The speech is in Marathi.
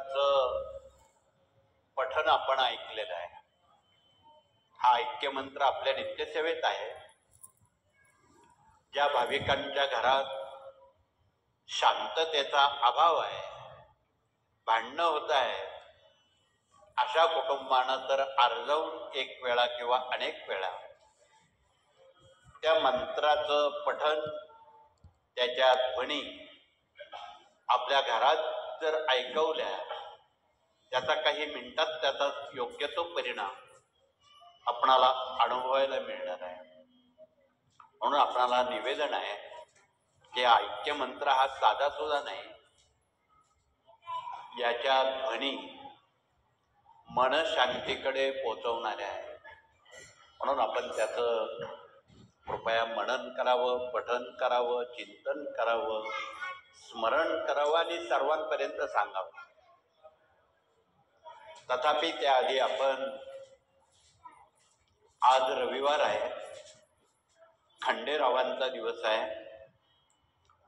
मंत्राचं पठण आपण ऐकलेलं आहे. हा ऐक्य मंत्र आपल्या नित्यसेवेत आहे. ज्या भाविकांच्या घरात शांततेचा अभाव आहे, भांडणं होत आहे, अशा कुटुंबांना तर आर्जवून एक वेळा किंवा अनेक वेळा त्या मंत्राचं पठण, त्याच्या ध्वनी आपल्या घरात जर ऐकवल्या, त्याचा काही मिनिटात त्याचा योग्य तो परिणाम आपणाला अनुभवायला मिळणार आहे. म्हणून आपणाला निवेदन आहे की ऐक्य मंत्र हा साधा सुद्धा नाही. याच्या ध्वनी मन शांतीकडे पोचवणाऱ्या आहे. म्हणून आपण त्याचं कृपया मनन करावं, पठन करावं, चिंतन करावं, स्मरण करावं आणि सर्वांपर्यंत सांगावं. तथापि त्याआधी आपण, आज रविवार आहे, खंडेरावांचा दिवस आहे.